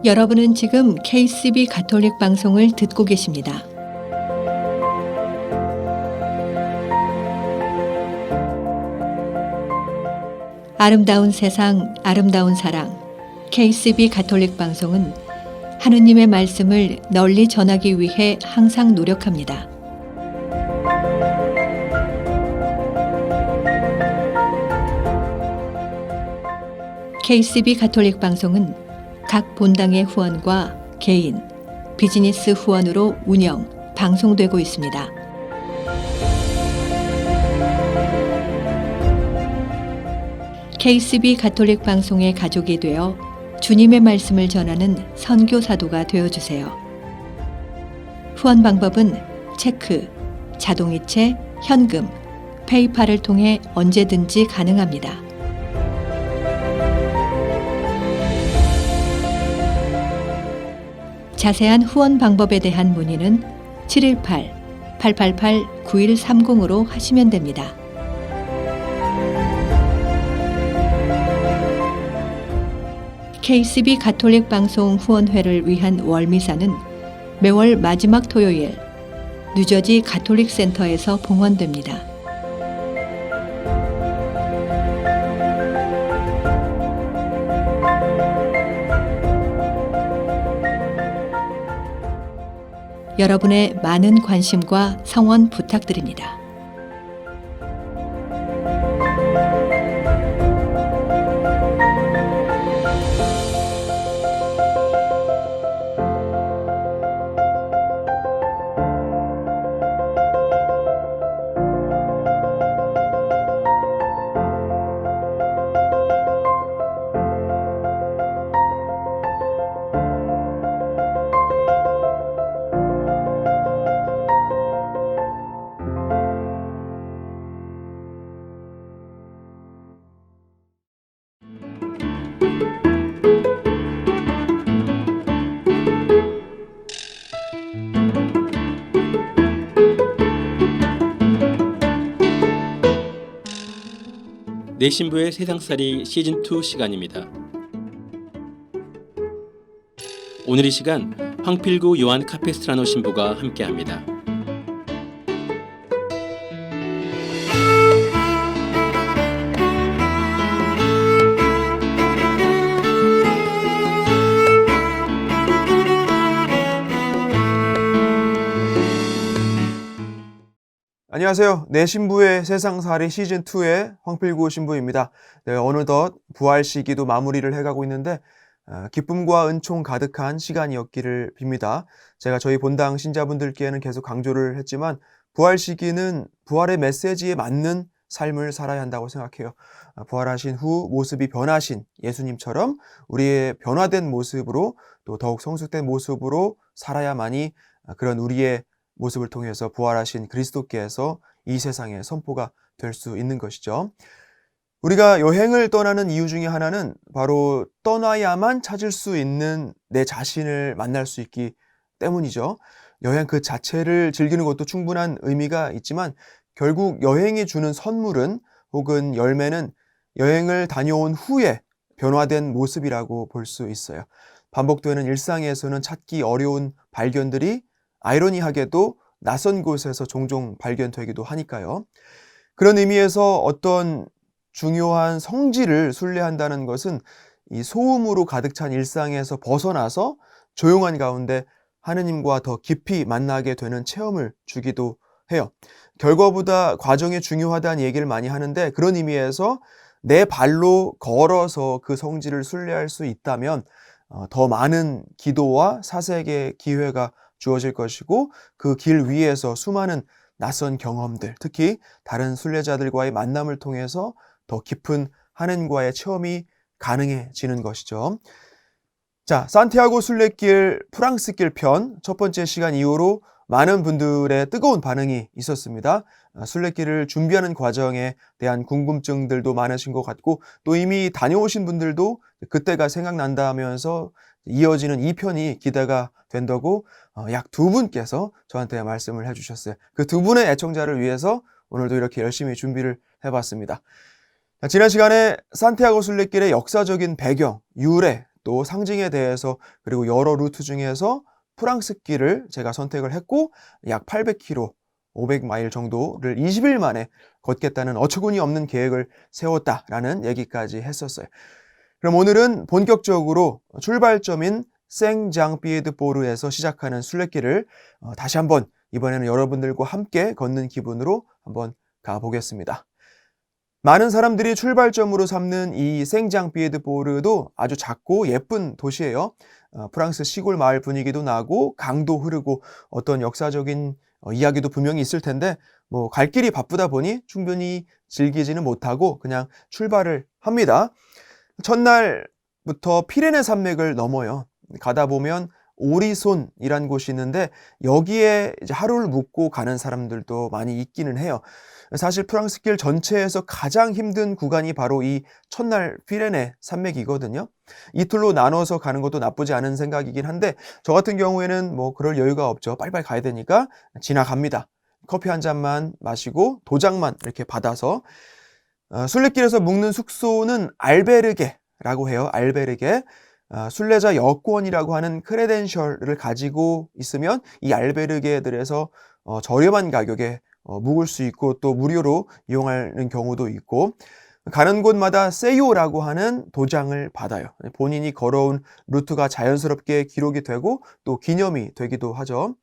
여러분은 지금 KCB 가톨릭 방송을 듣고 계십니다. 아름다운 세상, 아름다운 사랑. KCB 가톨릭 방송은 하느님의 말씀을 널리 전하기 위해 항상 노력합니다. KCB 가톨릭 방송은 각 본당의 후원과 개인, 비즈니스 후원으로 운영, 방송되고 있습니다. KCB 가톨릭 방송의 가족이 되어 주님의 말씀을 전하는 선교사도가 되어주세요. 후원 방법은 체크, 자동이체, 현금, 페이팔을 통해 언제든지 가능합니다. 자세한 후원 방법에 대한 문의는 718-888-9130으로 하시면 됩니다. KCB 가톨릭 방송 후원회를 위한 월미사는 매월 마지막 토요일 뉴저지 가톨릭 센터에서 봉헌됩니다. 여러분의 많은 관심과 성원 부탁드립니다. 내 신부의 세상살이 시즌2 시간입니다. 오늘 이 시간 황필구 요한 카페스트라노 신부가 함께합니다. 안녕하세요. 내 신부의 세상살이 시즌2의 황필구 신부입니다. 네, 어느덧 부활 시기도 마무리를 해가고 있는데 기쁨과 은총 가득한 시간이었기를 빕니다. 제가 저희 본당 신자분들께는 계속 강조를 했지만 부활 시기는 부활의 메시지에 맞는 삶을 살아야 한다고 생각해요. 부활하신 후 모습이 변하신 예수님처럼 우리의 변화된 모습으로 또 더욱 성숙된 모습으로 살아야만이 그런 우리의 모습을 통해서 부활하신 그리스도께서 이 세상에 선포가 될 수 있는 것이죠. 우리가 여행을 떠나는 이유 중에 하나는 바로 떠나야만 찾을 수 있는 내 자신을 만날 수 있기 때문이죠. 여행 그 자체를 즐기는 것도 충분한 의미가 있지만 결국 여행이 주는 선물은 혹은 열매는 여행을 다녀온 후에 변화된 모습이라고 볼 수 있어요. 반복되는 일상에서는 찾기 어려운 발견들이 아이러니하게도 낯선 곳에서 종종 발견되기도 하니까요. 그런 의미에서 어떤 중요한 성질을 순례한다는 것은 이 소음으로 가득 찬 일상에서 벗어나서 조용한 가운데 하느님과 더 깊이 만나게 되는 체험을 주기도 해요. 결과보다 과정이 중요하다는 얘기를 많이 하는데 그런 의미에서 내 발로 걸어서 그 성질을 순례할 수 있다면 더 많은 기도와 사색의 기회가 주어질 것이고 그 길 위에서 수많은 낯선 경험들, 특히 다른 순례자들과의 만남을 통해서 더 깊은 하느님과의 체험이 가능해지는 것이죠. 자, 산티아고 순례길 프랑스길 편 첫 번째 시간 이후로 많은 분들의 뜨거운 반응이 있었습니다. 순례길을 준비하는 과정에 대한 궁금증들도 많으신 것 같고 또 이미 다녀오신 분들도 그때가 생각난다 하면서 이어지는 2편이 기대가 된다고 약 2분께서 저한테 말씀을 해주셨어요. 그 2분의 애청자를 위해서 오늘도 이렇게 열심히 준비를 해봤습니다. 지난 시간에 산티아고 순례길의 역사적인 배경, 유래, 또 상징에 대해서 그리고 여러 루트 중에서 프랑스길을 제가 선택을 했고 약 800km, 500마일 정도를 20일 만에 걷겠다는 어처구니 없는 계획을 세웠다라는 얘기까지 했었어요. 그럼 오늘은 본격적으로 출발점인 생장피에드보르에서 시작하는 순례길을 다시 한번 이번에는 여러분들과 함께 걷는 기분으로 한번 가보겠습니다. 많은 사람들이 출발점으로 삼는 이 생장피에드보르도 아주 작고 예쁜 도시예요. 프랑스 시골 마을 분위기도 나고 강도 흐르고 어떤 역사적인 이야기도 분명히 있을 텐데 뭐 갈 길이 바쁘다 보니 충분히 즐기지는 못하고 그냥 출발을 합니다. 첫날부터 피레네 산맥을 넘어요. 가다 보면 오리손이란 곳이 있는데 여기에 이제 하루를 묵고 가는 사람들도 많이 있기는 해요. 사실 프랑스길 전체에서 가장 힘든 구간이 바로 이 첫날 피레네 산맥이거든요. 이틀로 나눠서 가는 것도 나쁘지 않은 생각이긴 한데 저 같은 경우에는 뭐 그럴 여유가 없죠. 빨리빨리 가야 되니까 지나갑니다. 커피 한 잔만 마시고 도장만 이렇게 받아서 순례길에서 묵는 숙소는 알베르게라고 해요. 알베르게. 순례자 여권이라고 하는 크레덴셜을 가지고 있으면 이 알베르게들에서 저렴한 가격에 묵을 수 있고 또 무료로 이용하는 경우도 있고 가는 곳마다 세요라고 하는 도장을 받아요. 본인이 걸어온 루트가 자연스럽게 기록이 되고 또 기념이 되기도 하죠.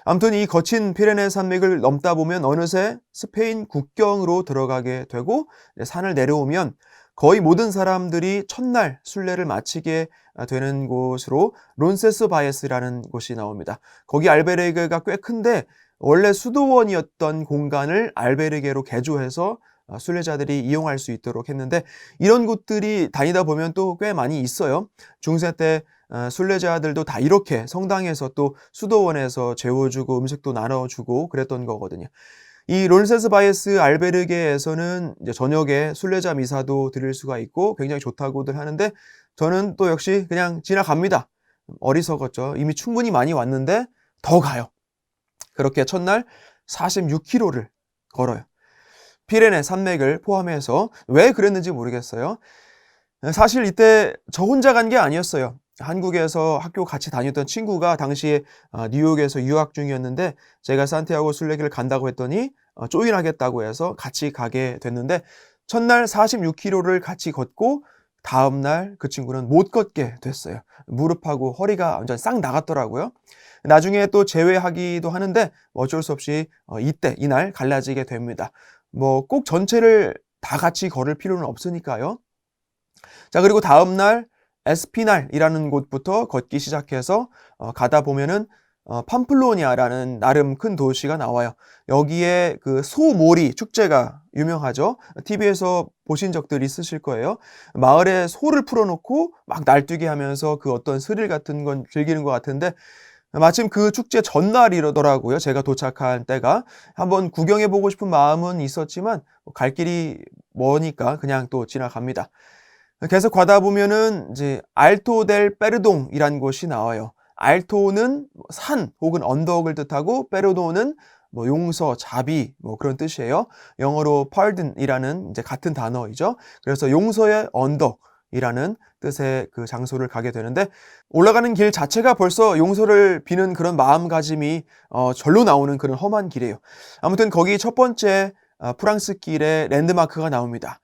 아무튼 이 거친 피레네 산맥을 넘다 보면 어느새 스페인 국경으로 들어가게 되고 산을 내려오면 거의 모든 사람들이 첫날 순례를 마치게 되는 곳으로 론세스바예스라는 곳이 나옵니다. 거기 알베르게가 꽤 큰데 원래 수도원이었던 공간을 알베르게로 개조해서 순례자들이 이용할 수 있도록 했는데 이런 곳들이 다니다 보면 또 꽤 많이 있어요. 중세 때 순례자들도 다 이렇게 성당에서 또 수도원에서 재워주고 음식도 나눠주고 그랬던 거거든요. 이 론세스바예스 알베르게에서는 이제 저녁에 순례자 미사도 드릴 수가 있고 굉장히 좋다고들 하는데 저는 또 역시 그냥 지나갑니다. 어리석었죠. 이미 충분히 많이 왔는데 더 가요. 그렇게 첫날 46km를 걸어요. 피레네 산맥을 포함해서 왜 그랬는지 모르겠어요. 사실 이때 저 혼자 간 게 아니었어요. 한국에서 학교 같이 다녔던 친구가 당시에 뉴욕에서 유학 중이었는데 제가 산티아고 순례길을 간다고 했더니 조인하겠다고 해서 같이 가게 됐는데 첫날 46km를 같이 걷고 다음날 그 친구는 못 걷게 됐어요. 무릎하고 허리가 완전 싹 나갔더라고요. 나중에 또 재회하기도 하는데 어쩔 수 없이 이날 갈라지게 됩니다. 뭐 꼭 전체를 다 같이 걸을 필요는 없으니까요. 자, 그리고 다음날 에스피날이라는 곳부터 걷기 시작해서 가다 보면은 팜플로니아라는 나름 큰 도시가 나와요. 여기에 그 소몰이 축제가 유명하죠. TV에서 보신 적들 있으실 거예요. 마을에 소를 풀어놓고 막 날뛰게 하면서 그 어떤 스릴 같은 건 즐기는 것 같은데 마침 그 축제 전날이더라고요. 제가 도착한 때가. 한번 구경해보고 싶은 마음은 있었지만 갈 길이 머니까 그냥 또 지나갑니다. 계속 가다 보면은 이제 알토 델 페르동이라는 곳이 나와요. 알토는 산 혹은 언덕을 뜻하고 페르도는 뭐 용서, 자비 뭐 그런 뜻이에요. 영어로 pardon이라는 이제 같은 단어이죠. 그래서 용서의 언덕이라는 뜻의 그 장소를 가게 되는데 올라가는 길 자체가 벌써 용서를 비는 그런 마음가짐이 절로 나오는 그런 험한 길이에요. 아무튼 거기 첫 번째 프랑스 길의 랜드마크가 나옵니다.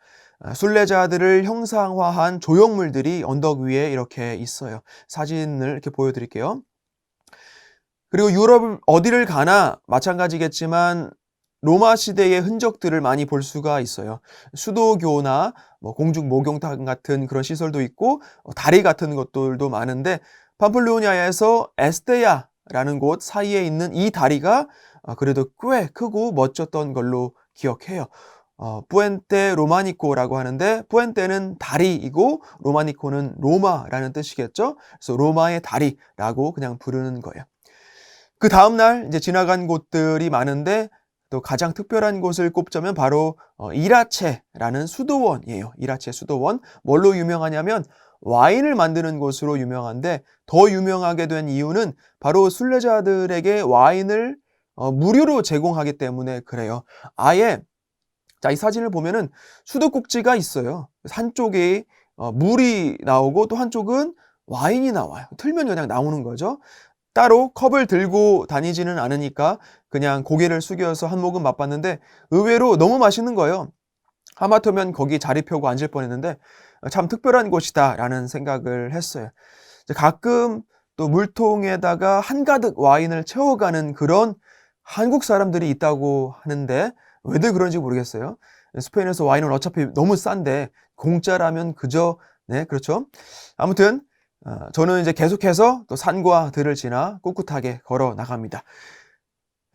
순례자들을 형상화한 조형물들이 언덕 위에 이렇게 있어요. 사진을 이렇게 보여드릴게요. 그리고 유럽 어디를 가나 마찬가지겠지만 로마 시대의 흔적들을 많이 볼 수가 있어요. 수도교나 뭐 공중 목욕탕 같은 그런 시설도 있고 다리 같은 것들도 많은데 팜플로니아에서 에스테야라는 곳 사이에 있는 이 다리가 그래도 꽤 크고 멋졌던 걸로 기억해요. 뿌엔테 로마니코라고 하는데 뿌엔테는 다리이고 로마니코는 로마라는 뜻이겠죠. 그래서 로마의 다리라고 그냥 부르는 거예요. 그 다음날 이제 지나간 곳들이 많은데 또 가장 특별한 곳을 꼽자면 바로 이라체라는 수도원이에요. 이라체 수도원. 뭘로 유명하냐면 와인을 만드는 곳으로 유명한데 더 유명하게 된 이유는 바로 순례자들에게 와인을 무료로 제공하기 때문에 그래요. 아예 자, 이 사진을 보면은 수도꼭지가 있어요. 한쪽에 물이 나오고 또 한쪽은 와인이 나와요. 틀면 그냥 나오는 거죠. 따로 컵을 들고 다니지는 않으니까 그냥 고개를 숙여서 한 모금 맛봤는데 의외로 너무 맛있는 거예요. 하마터면 거기 자리 펴고 앉을 뻔했는데 참 특별한 곳이다라는 생각을 했어요. 가끔 또 물통에다가 한가득 와인을 채워가는 그런 한국 사람들이 있다고 하는데 왜들 그런지 모르겠어요. 스페인에서 와인은 어차피 너무 싼데 공짜라면 그저 네, 그렇죠. 아무튼 저는 이제 계속해서 또 산과 들을 지나 꿋꿋하게 걸어 나갑니다.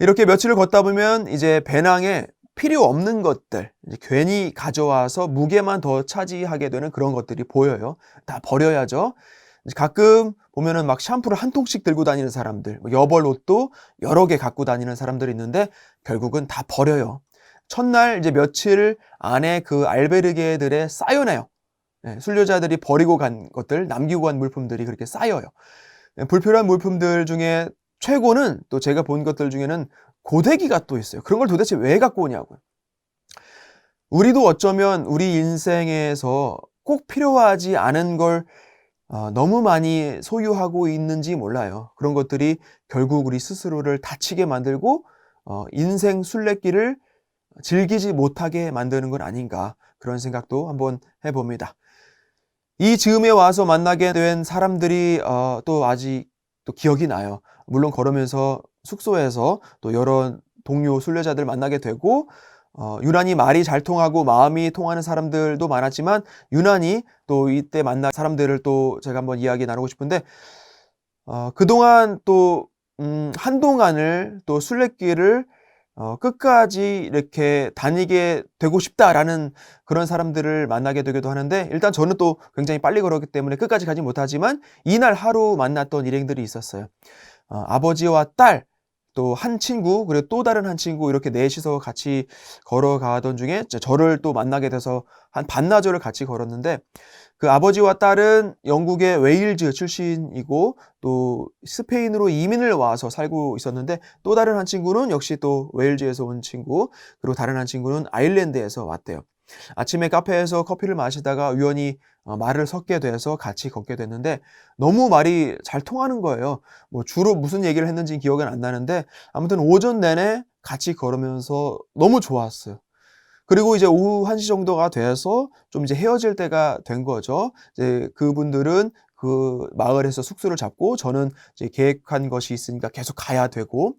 이렇게 며칠을 걷다 보면 이제 배낭에 필요 없는 것들, 이제 괜히 가져와서 무게만 더 차지하게 되는 그런 것들이 보여요. 다 버려야죠. 가끔 보면은 막 샴푸를 한 통씩 들고 다니는 사람들, 여벌 옷도 여러 개 갖고 다니는 사람들이 있는데 결국은 다 버려요. 첫날 이제 며칠 안에 그 알베르게들에 쌓여놔요. 순례자들이 버리고 간 것들, 남기고 간 물품들이 그렇게 쌓여요. 불필요한 물품들 중에 최고는 또 제가 본 것들 중에는 고데기가 또 있어요. 그런 걸 도대체 왜 갖고 오냐고요. 우리도 어쩌면 우리 인생에서 꼭 필요하지 않은 걸 너무 많이 소유하고 있는지 몰라요. 그런 것들이 결국 우리 스스로를 다치게 만들고 인생 순례길을 즐기지 못하게 만드는 건 아닌가 그런 생각도 한번 해봅니다. 이 즈음에 와서 만나게 된 사람들이 또 아직 또 기억이 나요. 물론 걸으면서 숙소에서 또 여러 동료 순례자들 만나게 되고 유난히 말이 잘 통하고 마음이 통하는 사람들도 많았지만 유난히 또 이때 만난 사람들을 또 제가 한번 이야기 나누고 싶은데 그동안 또 한동안을 또 순례길을 끝까지 이렇게 다니게 되고 싶다라는 그런 사람들을 만나게 되기도 하는데 일단 저는 또 굉장히 빨리 걸었기 때문에 끝까지 가지 못하지만 이날 하루 만났던 일행들이 있었어요. 아버지와 딸, 또 한 친구, 그리고 또 다른 한 친구 이렇게 넷이서 같이 걸어가던 중에 저를 또 만나게 돼서 한 반나절을 같이 걸었는데 그 아버지와 딸은 영국의 웨일즈 출신이고 또 스페인으로 이민을 와서 살고 있었는데 또 다른 한 친구는 역시 또 웨일즈에서 온 친구 그리고 다른 한 친구는 아일랜드에서 왔대요. 아침에 카페에서 커피를 마시다가 우연히 말을 섞게 돼서 같이 걷게 됐는데 너무 말이 잘 통하는 거예요. 뭐 주로 무슨 얘기를 했는지 기억은 안 나는데 아무튼 오전 내내 같이 걸으면서 너무 좋았어요. 그리고 이제 오후 1시 정도가 돼서 좀 이제 헤어질 때가 된 거죠. 이제 그분들은 그 마을에서 숙소를 잡고 저는 이제 계획한 것이 있으니까 계속 가야 되고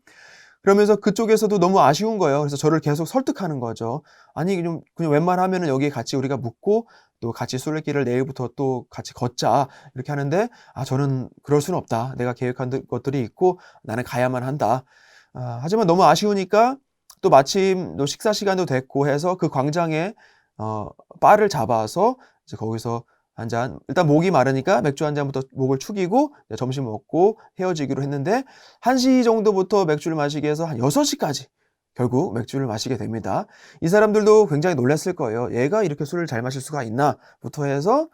그러면서 그쪽에서도 너무 아쉬운 거예요. 그래서 저를 계속 설득하는 거죠. 아니, 그냥 웬만하면은 여기 같이 우리가 묵고 또 같이 순례길을 내일부터 또 같이 걷자. 이렇게 하는데, 저는 그럴 수는 없다. 내가 계획한 것들이 있고 나는 가야만 한다. 하지만 너무 아쉬우니까 또 마침 또 식사 시간도 됐고 해서 그 광장에, 바를 잡아서 이제 거기서 한 잔, 일단 목이 마르니까 맥주 한 잔부터 목을 축이고 점심 먹고 헤어지기로 했는데 1시 정도부터 맥주를 마시게 해서 한 6시까지 결국 맥주를 마시게 됩니다. 이 사람들도 굉장히 놀랐을 거예요. 얘가 이렇게 술을 잘 마실 수가 있나? 부터 해서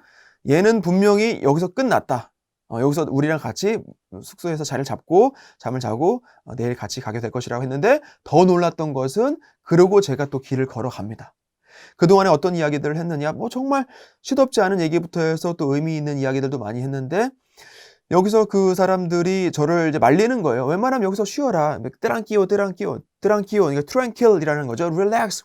얘는 분명히 여기서 끝났다. 여기서 우리랑 같이 숙소에서 자리를 잡고 잠을 자고 내일 같이 가게 될 것이라고 했는데 더 놀랐던 것은 그러고 제가 또 길을 걸어갑니다. 그동안에 어떤 이야기들을 했느냐? 뭐 정말 시덥지 않은 얘기부터 해서 또 의미 있는 이야기들도 많이 했는데 여기서 그 사람들이 저를 이제 말리는 거예요. 웬만하면 여기서 쉬어라. 트랑키오. 그러니까 트랑킬이라는 거죠. relax.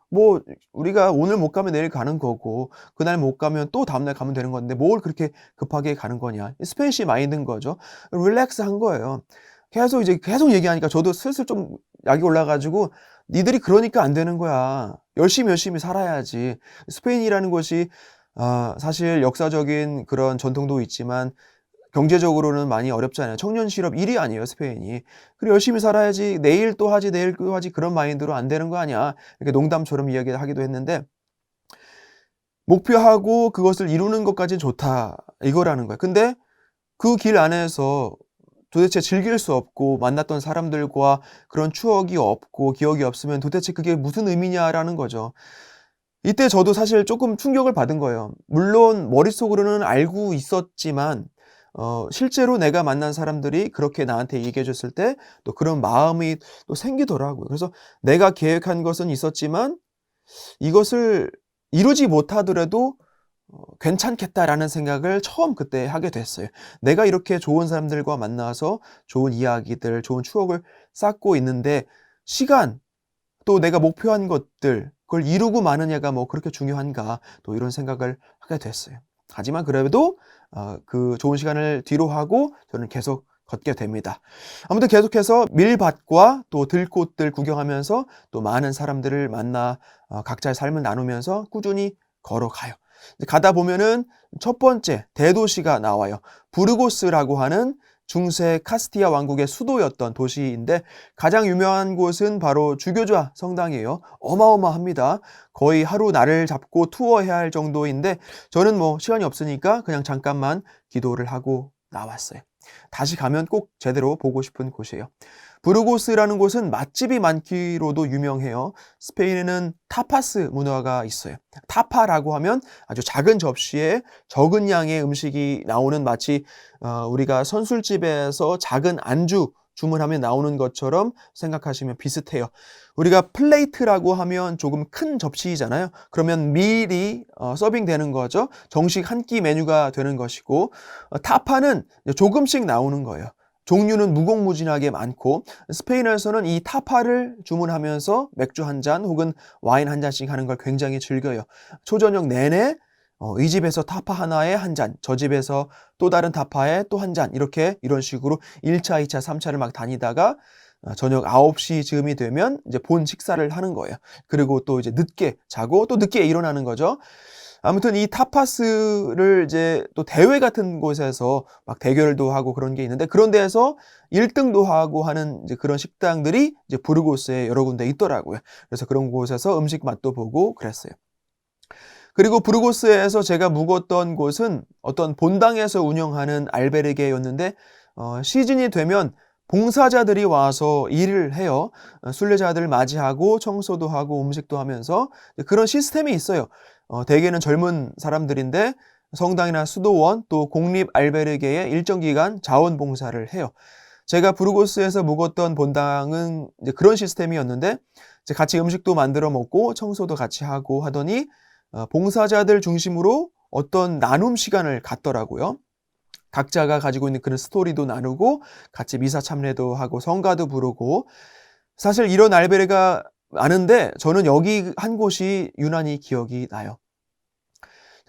뭐 우리가 오늘 못 가면 내일 가는 거고 그날 못 가면 또 다음날 가면 되는 건데 뭘 그렇게 급하게 가는 거냐. 스페니쉬 마인드인 거죠. 릴렉스 한 거예요. 계속 얘기하니까 저도 슬슬 좀 약이 올라가지고 니들이 그러니까 안 되는 거야. 열심히 살아야지. 스페인이라는 곳이 사실 역사적인 그런 전통도 있지만 경제적으로는 많이 어렵잖아요. 청년 실업 1위 아니에요, 스페인이. 그리고 열심히 살아야지. 내일 또 하지, 내일 또 하지. 그런 마인드로 안 되는 거 아니야. 이렇게 농담처럼 이야기하기도 했는데 목표하고 그것을 이루는 것까지는 좋다. 이거라는 거야. 근데 그 길 안에서 도대체 즐길 수 없고 만났던 사람들과 그런 추억이 없고 기억이 없으면 도대체 그게 무슨 의미냐라는 거죠. 이때 저도 사실 조금 충격을 받은 거예요. 물론 머릿속으로는 알고 있었지만 실제로 내가 만난 사람들이 그렇게 나한테 얘기해 줬을 때 또 그런 마음이 또 생기더라고요. 그래서 내가 계획한 것은 있었지만 이것을 이루지 못하더라도 괜찮겠다라는 생각을 처음 그때 하게 됐어요. 내가 이렇게 좋은 사람들과 만나서 좋은 이야기들, 좋은 추억을 쌓고 있는데 시간, 또 내가 목표한 것들, 그걸 이루고 마느냐가 뭐 그렇게 중요한가, 또 이런 생각을 하게 됐어요. 하지만 그래도 그 좋은 시간을 뒤로 하고 저는 계속 걷게 됩니다. 아무튼 계속해서 밀밭과 또 들꽃들 구경하면서 또 많은 사람들을 만나 각자의 삶을 나누면서 꾸준히 걸어가요. 가다 보면은 첫 번째 대도시가 나와요. 부르고스라고 하는 중세 카스티아 왕국의 수도였던 도시인데 가장 유명한 곳은 바로 주교자 성당이에요. 어마어마합니다. 거의 하루 날을 잡고 투어해야 할 정도인데 저는 뭐 시간이 없으니까 그냥 잠깐만 기도를 하고 나왔어요. 다시 가면 꼭 제대로 보고 싶은 곳이에요. 부르고스라는 곳은 맛집이 많기로도 유명해요. 스페인에는 타파스 문화가 있어요. 타파라고 하면 아주 작은 접시에 적은 양의 음식이 나오는, 마치 우리가 선술집에서 작은 안주 주문하면 나오는 것처럼 생각하시면 비슷해요. 우리가 플레이트라고 하면 조금 큰 접시잖아요. 그러면 밀이 서빙되는 거죠. 정식 한 끼 메뉴가 되는 것이고, 타파는 조금씩 나오는 거예요. 종류는 무궁무진하게 많고, 스페인에서는 이 타파를 주문하면서 맥주 한 잔 혹은 와인 한 잔씩 하는 걸 굉장히 즐겨요. 초저녁 내내 이 집에서 타파 하나에 한 잔, 저 집에서 또 다른 타파에 또 한 잔, 이렇게 이런 식으로 1차, 2차, 3차를 막 다니다가 저녁 9시 즈음이 되면 이제 본 식사를 하는 거예요. 그리고 또 이제 늦게 자고 또 늦게 일어나는 거죠. 아무튼 이 타파스를 이제 또 대회 같은 곳에서 막 대결도 하고 그런 게 있는데, 그런 데에서 1등도 하고 하는 이제 그런 식당들이 이제 부르고스에 여러 군데 있더라고요. 그래서 그런 곳에서 음식 맛도 보고 그랬어요. 그리고 부르고스에서 제가 묵었던 곳은 어떤 본당에서 운영하는 알베르게였는데 시즌이 되면 봉사자들이 와서 일을 해요. 순례자들 맞이하고 청소도 하고 음식도 하면서 그런 시스템이 있어요. 대개는 젊은 사람들인데 성당이나 수도원 또 공립 알베르게에 일정 기간 자원봉사를 해요. 제가 부르고스에서 묵었던 본당은 이제 그런 시스템이었는데 이제 같이 음식도 만들어 먹고 청소도 같이 하고 하더니 봉사자들 중심으로 어떤 나눔 시간을 갖더라고요. 각자가 가지고 있는 그런 스토리도 나누고 같이 미사 참례도 하고 성가도 부르고, 사실 이런 알베르가 많은데 저는 여기 한 곳이 유난히 기억이 나요.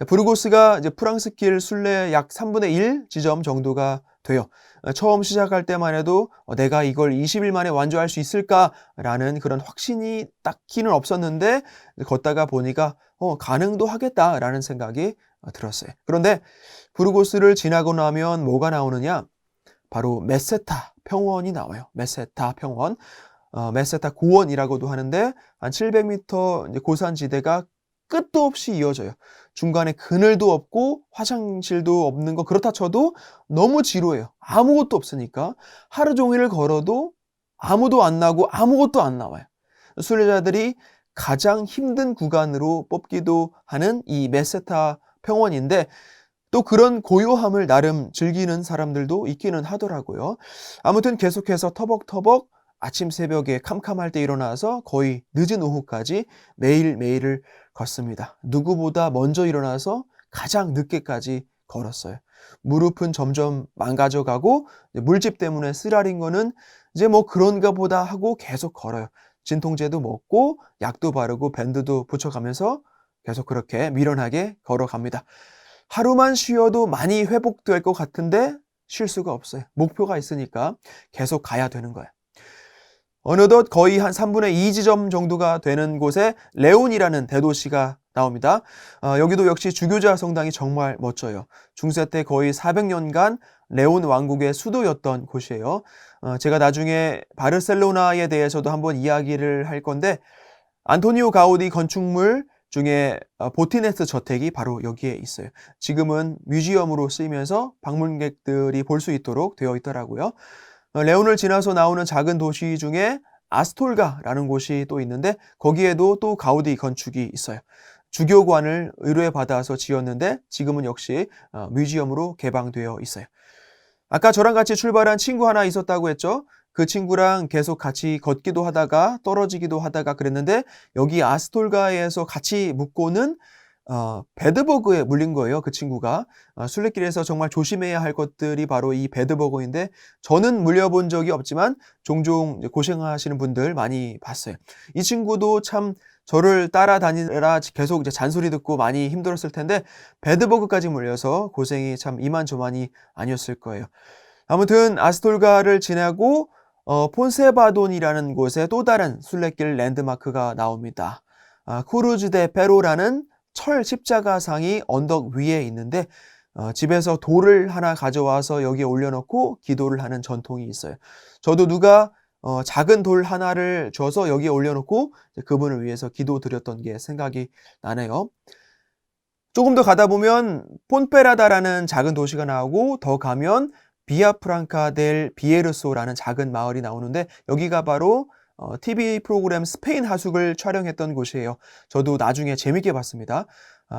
부르고스가 이제 프랑스길 순례 약 3분의 1 지점 정도가 돼요. 처음 시작할 때만 해도 내가 이걸 20일 만에 완주할 수 있을까라는 그런 확신이 딱히는 없었는데 걷다가 보니까 가능도 하겠다라는 생각이 들었어요. 그런데 부르고스를 지나고 나면 뭐가 나오느냐? 바로 메세타 평원이 나와요. 메세타 평원. 메세타 고원이라고도 하는데 한 700m 이제 고산지대가 끝도 없이 이어져요. 중간에 그늘도 없고 화장실도 없는 거 그렇다 쳐도 너무 지루해요. 아무것도 없으니까 하루 종일 걸어도 아무도 안 나고 아무것도 안 나와요. 순례자들이 가장 힘든 구간으로 뽑기도 하는 이 메세타 평원인데 또 그런 고요함을 나름 즐기는 사람들도 있기는 하더라고요. 아무튼 계속해서 터벅터벅 아침 새벽에 캄캄할 때 일어나서 거의 늦은 오후까지 매일매일을 걷습니다. 누구보다 먼저 일어나서 가장 늦게까지 걸었어요. 무릎은 점점 망가져가고 물집 때문에 쓰라린 거는 이제 뭐 그런가 보다 하고 계속 걸어요. 진통제도 먹고 약도 바르고 밴드도 붙여가면서 계속 그렇게 미련하게 걸어갑니다. 하루만 쉬어도 많이 회복될 것 같은데 쉴 수가 없어요. 목표가 있으니까 계속 가야 되는 거예요. 어느덧 거의 한 3분의 2 지점 정도가 되는 곳에 레온이라는 대도시가 나옵니다. 여기도 역시 주교자 성당이 정말 멋져요. 중세 때 거의 400년간 레온 왕국의 수도였던 곳이에요. 제가 나중에 바르셀로나에 대해서도 한번 이야기를 할 건데 안토니오 가우디 건축물 중에 보티네스 저택이 바로 여기에 있어요. 지금은 뮤지엄으로 쓰이면서 방문객들이 볼 수 있도록 되어 있더라고요. 레온을 지나서 나오는 작은 도시 중에 아스톨가라는 곳이 또 있는데 거기에도 또 가우디 건축이 있어요. 주교관을 의뢰받아서 지었는데 지금은 역시 뮤지엄으로 개방되어 있어요. 아까 저랑 같이 출발한 친구 하나 있었다고 했죠. 그 친구랑 계속 같이 걷기도 하다가 떨어지기도 하다가 그랬는데 여기 아스톨가에서 같이 묵고는 배드버그에 물린 거예요. 그 친구가. 순례길에서 정말 조심해야 할 것들이 바로 이 배드버그인데 저는 물려본 적이 없지만 종종 이제 고생하시는 분들 많이 봤어요. 이 친구도 참 저를 따라다니라 계속 이제 잔소리 듣고 많이 힘들었을 텐데 배드버그까지 물려서 고생이 참 이만저만이 아니었을 거예요. 아무튼 아스톨가를 지나고 폰세바돈이라는 곳에 또 다른 순례길 랜드마크가 나옵니다. 크루즈 데 페로라는 철 십자가상이 언덕 위에 있는데 집에서 돌을 하나 가져와서 여기에 올려놓고 기도를 하는 전통이 있어요. 저도 누가 작은 돌 하나를 줘서 여기에 올려놓고 그분을 위해서 기도드렸던 게 생각이 나네요. 조금 더 가다 보면 폰페라다라는 작은 도시가 나오고 더 가면 비아프랑카 델 비에르소라는 작은 마을이 나오는데 여기가 바로 TV 프로그램 스페인 하숙을 촬영했던 곳이에요. 저도 나중에 재밌게 봤습니다.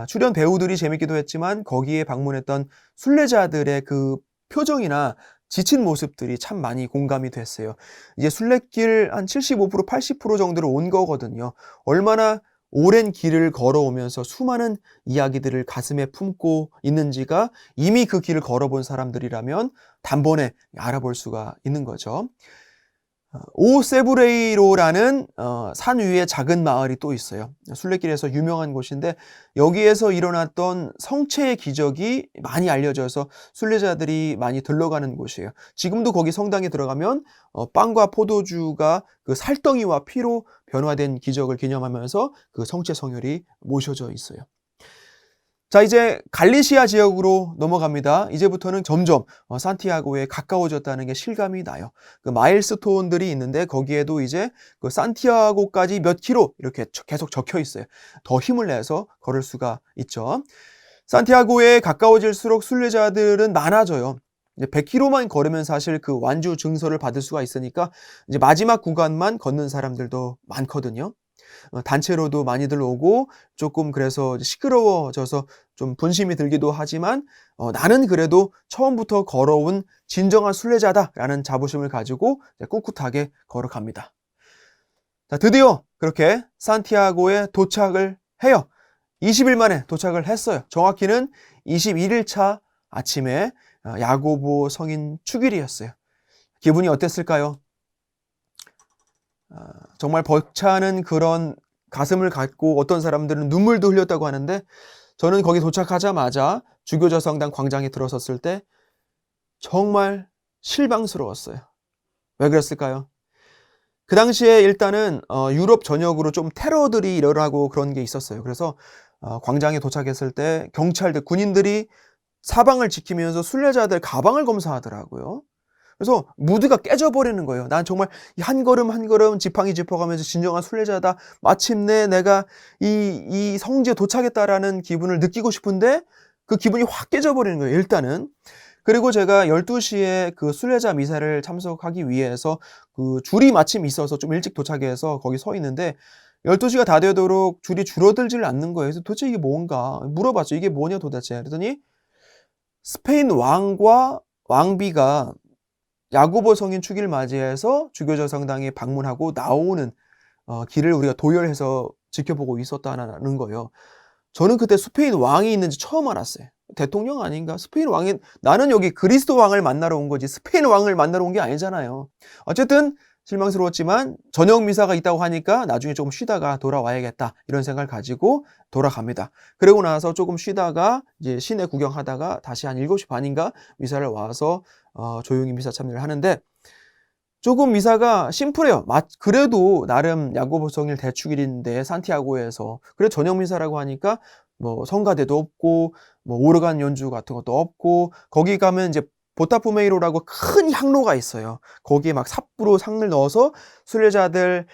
출연 배우들이 재밌기도 했지만 거기에 방문했던 순례자들의 그 표정이나 지친 모습들이 참 많이 공감이 됐어요. 이제 순례길 한 75%, 80% 정도로 온 거거든요. 얼마나 오랜 길을 걸어오면서 수많은 이야기들을 가슴에 품고 있는지가 이미 그 길을 걸어본 사람들이라면 단번에 알아볼 수가 있는 거죠. 오세브레이로라는 산 위에 작은 마을이 또 있어요. 순례길에서 유명한 곳인데 여기에서 일어났던 성체의 기적이 많이 알려져서 순례자들이 많이 들러가는 곳이에요. 지금도 거기 성당에 들어가면 빵과 포도주가 그 살덩이와 피로 변화된 기적을 기념하면서 그 성체 성혈이 모셔져 있어요. 자, 이제 갈리시아 지역으로 넘어갑니다. 이제부터는 점점 산티아고에 가까워졌다는 게 실감이 나요. 그 마일스톤들이 있는데 거기에도 이제 그 산티아고까지 몇 킬로 이렇게 계속 적혀 있어요. 더 힘을 내서 걸을 수가 있죠. 산티아고에 가까워질수록 순례자들은 많아져요. 이제 100km만 걸으면 사실 그 완주 증서를 받을 수가 있으니까 이제 마지막 구간만 걷는 사람들도 많거든요. 단체로도 많이들 오고 조금 그래서 시끄러워져서 좀 분심이 들기도 하지만 나는 그래도 처음부터 걸어온 진정한 순례자다라는 자부심을 가지고 꿋꿋하게 걸어갑니다. 자, 드디어 그렇게 산티아고에 도착을 해요. 20일 만에 도착을 했어요. 정확히는 21일차 아침에 야고보 성인 축일이었어요. 기분이 어땠을까요? 정말 벅차는 그런 가슴을 갖고 어떤 사람들은 눈물도 흘렸다고 하는데 저는 거기 도착하자마자 주교저 성당 광장에 들어섰을 때 정말 실망스러웠어요. 왜 그랬을까요? 그 당시에 일단은 유럽 전역으로 좀 테러들이 일어나고 그런 게 있었어요. 그래서 광장에 도착했을 때 경찰들, 군인들이 사방을 지키면서 순례자들 가방을 검사하더라고요. 그래서 무드가 깨져버리는 거예요. 난 정말 한 걸음 한 걸음 지팡이 짚어가면서 진정한 순례자다. 마침내 내가 이 성지에 도착했다라는 기분을 느끼고 싶은데 그 기분이 확 깨져버리는 거예요. 일단은. 그리고 제가 12시에 그 순례자 미사를 참석하기 위해서 그 줄이 마침 있어서 좀 일찍 도착해서 거기 서 있는데 12시가 다 되도록 줄이 줄어들질 않는 거예요. 그래서 도대체 이게 뭔가 물어봤죠. 이게 뭐냐 도대체. 그랬더니 스페인 왕과 왕비가 야고보 성인 축일을 맞이해서 주교저 성당에 방문하고 나오는 길을 우리가 도열해서 지켜보고 있었다는 거예요. 저는 그때 스페인 왕이 있는지 처음 알았어요. 대통령 아닌가? 스페인 왕이 나는 여기 그리스도 왕을 만나러 온 거지 스페인 왕을 만나러 온 게 아니잖아요. 어쨌든 실망스러웠지만 저녁 미사가 있다고 하니까 나중에 조금 쉬다가 돌아와야겠다 이런 생각을 가지고 돌아갑니다. 그러고 나서 조금 쉬다가 이제 시내 구경하다가 다시 한 7시 반인가 미사를 와서 조용히 미사 참여를 하는데 조금 미사가 심플해요. 그래도 나름 야고보 성일 대축일인데 산티아고에서 그래 저녁 미사라고 하니까 뭐 성가대도 없고 뭐 오르간 연주 같은 것도 없고 거기 가면 이제 보타푸메이로라고 큰 향로가 있어요. 거기에 막 삽으로 상을 넣어서 순례자들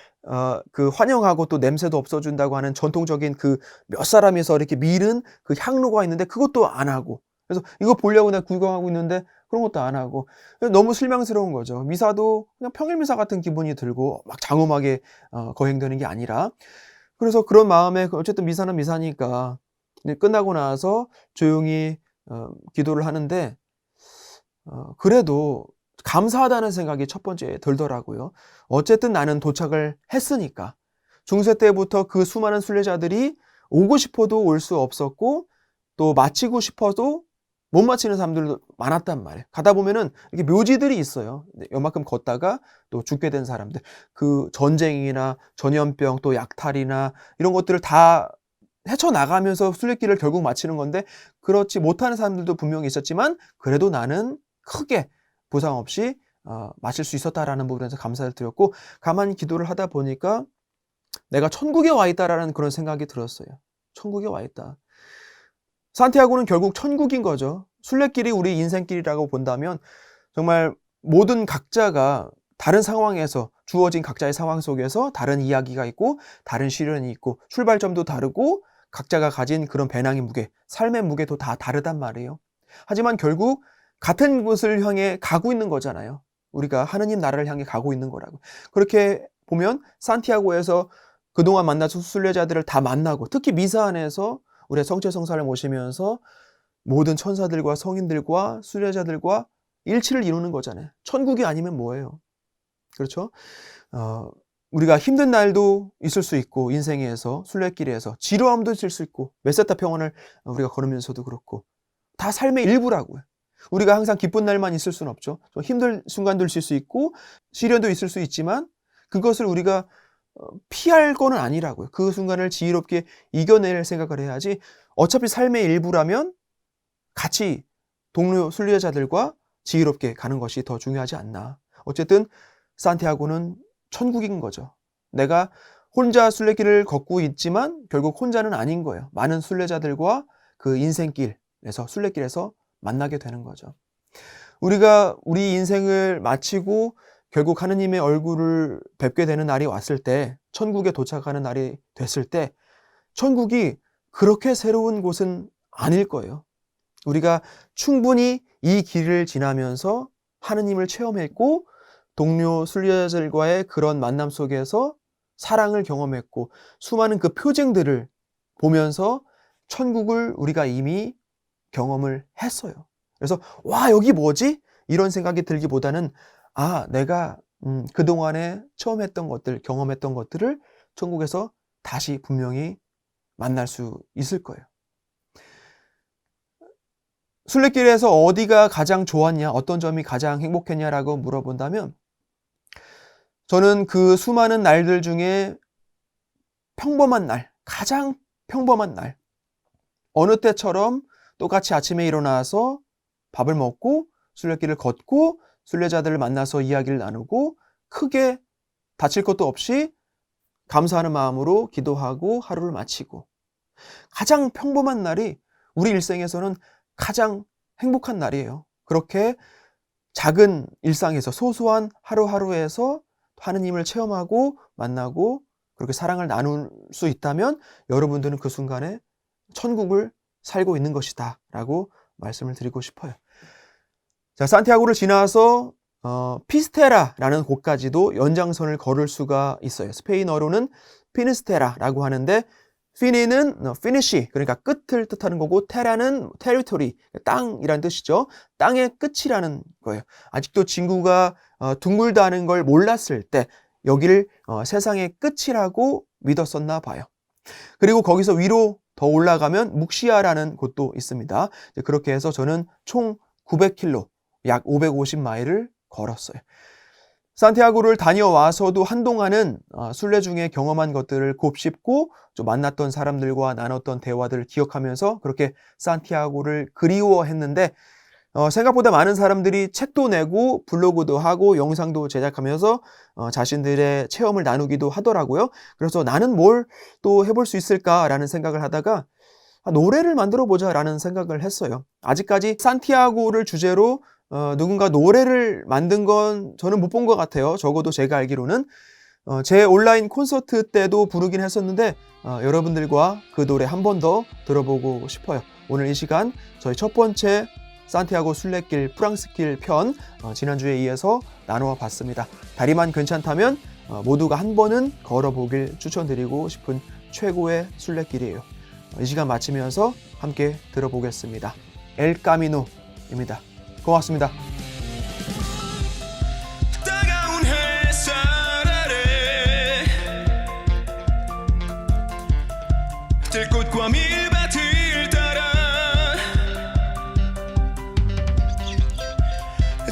그 환영하고 또 냄새도 없어준다고 하는 전통적인 그 몇 사람이서 이렇게 밀은 그 향로가 있는데 그것도 안 하고 그래서 이거 보려고 내가 구경하고 있는데 그런 것도 안 하고 너무 실망스러운 거죠. 미사도 그냥 평일 미사 같은 기분이 들고 막 장엄하게 거행되는 게 아니라 그래서 그런 마음에 어쨌든 미사는 미사니까 끝나고 나서 조용히 기도를 하는데 그래도 감사하다는 생각이 첫 번째 들더라고요. 어쨌든 나는 도착을 했으니까 중세 때부터 그 수많은 순례자들이 오고 싶어도 올 수 없었고 또 마치고 싶어도 못 마치는 사람들도 많았단 말이에요. 가다 보면은 이렇게 묘지들이 있어요. 요만큼 걷다가 또 죽게 된 사람들. 그 전쟁이나 전염병 또 약탈이나 이런 것들을 다 헤쳐나가면서 순례길을 결국 마치는 건데 그렇지 못하는 사람들도 분명히 있었지만 그래도 나는 크게 부상 없이 마칠 수 있었다라는 부분에서 감사를 드렸고 가만히 기도를 하다 보니까 내가 천국에 와 있다라는 그런 생각이 들었어요. 천국에 와 있다. 산티아고는 결국 천국인 거죠. 순례길이 우리 인생길이라고 본다면 정말 모든 각자가 다른 상황에서 주어진 각자의 상황 속에서 다른 이야기가 있고 다른 시련이 있고 출발점도 다르고 각자가 가진 그런 배낭의 무게, 삶의 무게도 다 다르단 말이에요. 하지만 결국 같은 곳을 향해 가고 있는 거잖아요. 우리가 하느님 나라를 향해 가고 있는 거라고. 그렇게 보면 산티아고에서 그동안 만나서 순례자들을 다 만나고 특히 미사 안에서 우리의 성체성사를 모시면서 모든 천사들과 성인들과 순례자들과 일치를 이루는 거잖아요. 천국이 아니면 뭐예요? 그렇죠? 우리가 힘든 날도 있을 수 있고 인생에서 순례길에서 지루함도 있을 수 있고 메세타 평원을 우리가 걸으면서도 그렇고 다 삶의 일부라고요. 우리가 항상 기쁜 날만 있을 수는 없죠. 좀 힘든 순간도 있을 수 있고 시련도 있을 수 있지만 그것을 우리가 피할 거는 아니라고요. 그 순간을 지혜롭게 이겨낼 생각을 해야지 어차피 삶의 일부라면 같이 동료 순례자들과 지혜롭게 가는 것이 더 중요하지 않나. 어쨌든 산티아고는 천국인 거죠. 내가 혼자 순례길을 걷고 있지만 결국 혼자는 아닌 거예요. 많은 순례자들과 그 인생길에서 순례길에서 만나게 되는 거죠. 우리가 우리 인생을 마치고 결국 하느님의 얼굴을 뵙게 되는 날이 왔을 때 천국에 도착하는 날이 됐을 때 천국이 그렇게 새로운 곳은 아닐 거예요. 우리가 충분히 이 길을 지나면서 하느님을 체험했고 동료 순례자들과의 그런 만남 속에서 사랑을 경험했고 수많은 그 표징들을 보면서 천국을 우리가 이미 경험을 했어요. 그래서 와 여기 뭐지? 이런 생각이 들기보다는 내가 그동안에 처음 했던 것들, 경험했던 것들을 천국에서 다시 분명히 만날 수 있을 거예요. 순례길에서 어디가 가장 좋았냐, 어떤 점이 가장 행복했냐라고 물어본다면 저는 그 수많은 날들 중에 평범한 날, 가장 평범한 날, 어느 때처럼 똑같이 아침에 일어나서 밥을 먹고 순례길을 걷고 순례자들을 만나서 이야기를 나누고 크게 다칠 것도 없이 감사하는 마음으로 기도하고 하루를 마치고 가장 평범한 날이 우리 일생에서는 가장 행복한 날이에요. 그렇게 작은 일상에서 소소한 하루하루에서 하느님을 체험하고 만나고 그렇게 사랑을 나눌 수 있다면 여러분들은 그 순간에 천국을 살고 있는 것이다 라고 말씀을 드리고 싶어요. 자, 산티아고를 지나서 피스테라라는 곳까지도 연장선을 걸을 수가 있어요. 스페인어로는 피니스테라라고 하는데 피니는 피니시 그러니까 끝을 뜻하는 거고 테라는 테리토리 땅이라는 뜻이죠. 땅의 끝이라는 거예요. 아직도 진구가 둥글다는 걸 몰랐을 때 여기를 세상의 끝이라고 믿었었나 봐요. 그리고 거기서 위로 더 올라가면 묵시아라는 곳도 있습니다. 그렇게 해서 저는 총 900km, 약 550마일을 걸었어요. 산티아고를 다녀와서도 한동안은 순례 중에 경험한 것들을 곱씹고 좀 만났던 사람들과 나눴던 대화들을 기억하면서 그렇게 산티아고를 그리워했는데 생각보다 많은 사람들이 책도 내고 블로그도 하고 영상도 제작하면서 자신들의 체험을 나누기도 하더라고요. 그래서 나는 뭘 또 해볼 수 있을까라는 생각을 하다가 노래를 만들어 보자라는 생각을 했어요. 아직까지 산티아고를 주제로 누군가 노래를 만든 건 저는 못 본 것 같아요. 적어도 제가 알기로는 제 온라인 콘서트 때도 부르긴 했었는데 여러분들과 그 노래 한 번 더 들어보고 싶어요. 오늘 이 시간 저희 첫 번째 산티아고 순례길 프랑스길 편 지난주에 이어서 나누어 봤습니다. 다리만 괜찮다면 모두가 한 번은 걸어보길 추천드리고 싶은 최고의 순례길이에요. 이 시간 마치면서 함께 들어보겠습니다. 엘 까미노입니다. 고맙습니다. 따가운 햇살 아래 들꽃과 밀밭을 따라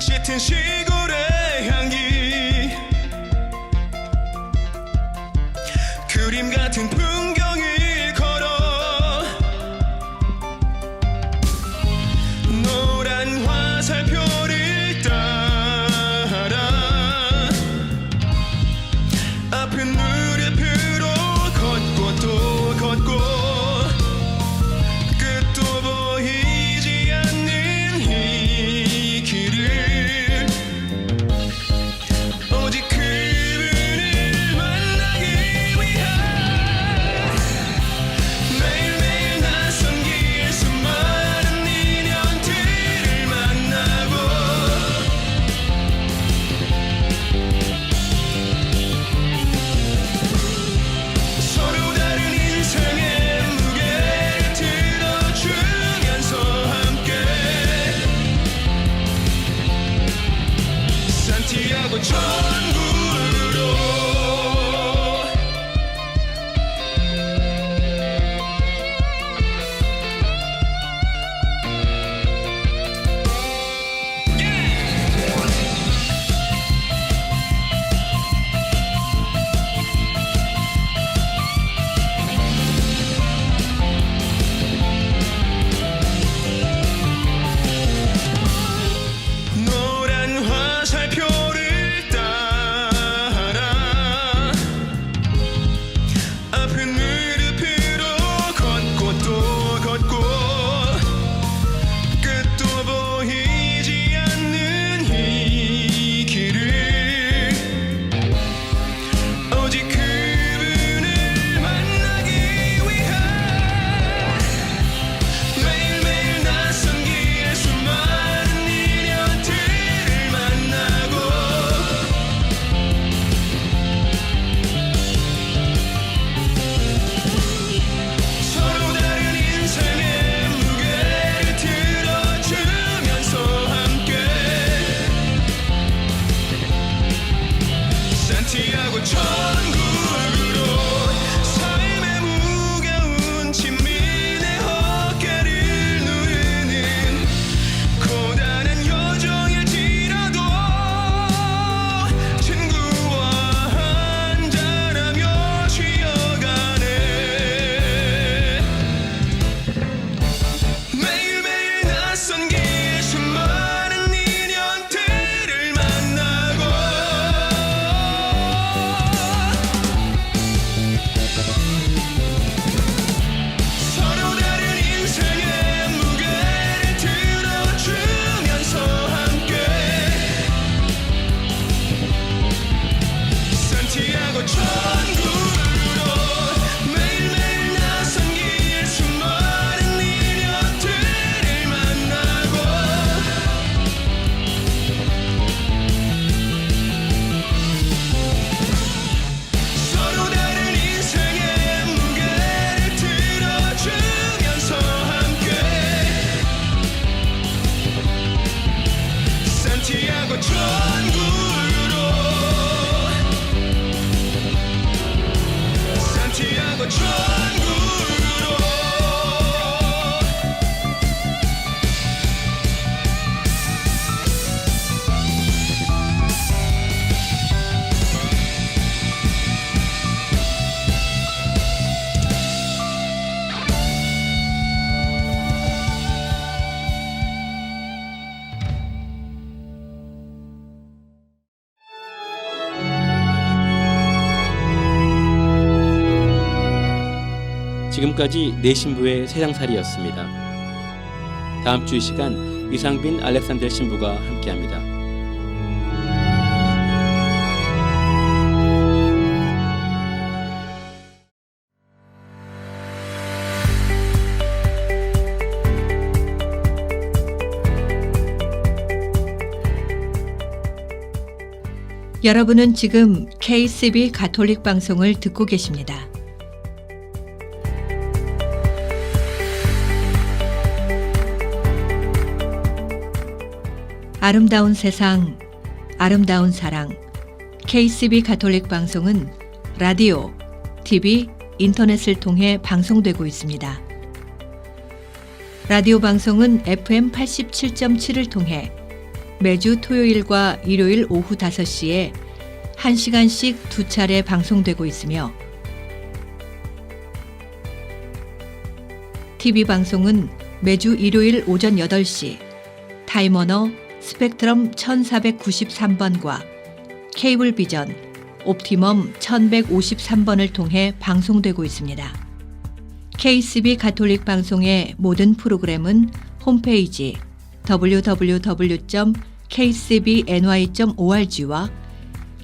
짙은 시골의 향기 그림 같은 풍경을 걸어 노란 화살표를 따라 아픈 무릎으로 걷고 또 걷고 끝도 보이지 않는 이 길을 오직 그분을 만나기 위해 매일매일 낯선 길 수많은 인연들을 만나고 서로 다른 인생의 무게를 들어주면서 함께 산티아고 천국으로 노란 화살표를 따라 아픈 무릎으로 걷고 또 걷고 끝도 보이지 않는 이 길을 오직 그분을 만나기 위해 매일매일 낯선 길 수많은 인연들을 만나고 서로 다른 인생의 무게를 들어주면서 함께 산티아고 천국으로 삶의 무거운 진민의 어깨를 누르는 고단한 여정일지라도 친구와 한잔하며 쉬어가네 매일매일 낯선 길 수많은 인연들을 만나고 서로 다른 인생의 무게를 들어주면서 함께 산티아고 천국으로 매일매일 낯선 길 수많은 인연들을 만나고 서로 다른 인생의 무게를 들어주면서 함께 산티아고 천국으로 산티아고 천국으로 지금까지 내신부의 세상살이였습니다. 다음 주 이 시간 이상빈 알렉산더 신부가 함께합니다. 여러분은 지금 KCB 가톨릭 방송을 듣고 계십니다. 아름다운 세상, 아름다운 사랑. KCB 가톨릭 방송은 라디오, TV, 인터넷을 통해 방송되고 있습니다. 라디오 방송은 FM 87.7을 통해 매주 토요일과 일요일 오후 5시에 1시간씩 2차례 방송되고 있으며 TV 방송은 매주 일요일 오전 8시 타임워너 스펙트럼 1493번과 케이블 비전 옵티멈 1153번을 통해 방송되고 있습니다. KCB 가톨릭 방송의 모든 프로그램은 홈페이지 www.kcbny.org와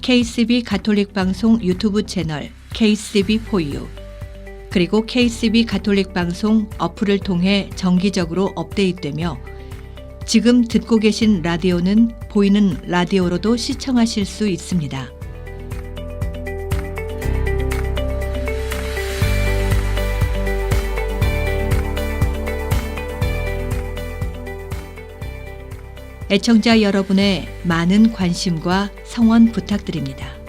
KCB 가톨릭 방송 유튜브 채널 KCB4U 그리고 KCB 가톨릭 방송 어플을 통해 정기적으로 업데이트되며 지금 듣고 계신 라디오는 보이는 라디오로도 시청하실 수 있습니다. 애청자 여러분의 많은 관심과 성원 부탁드립니다.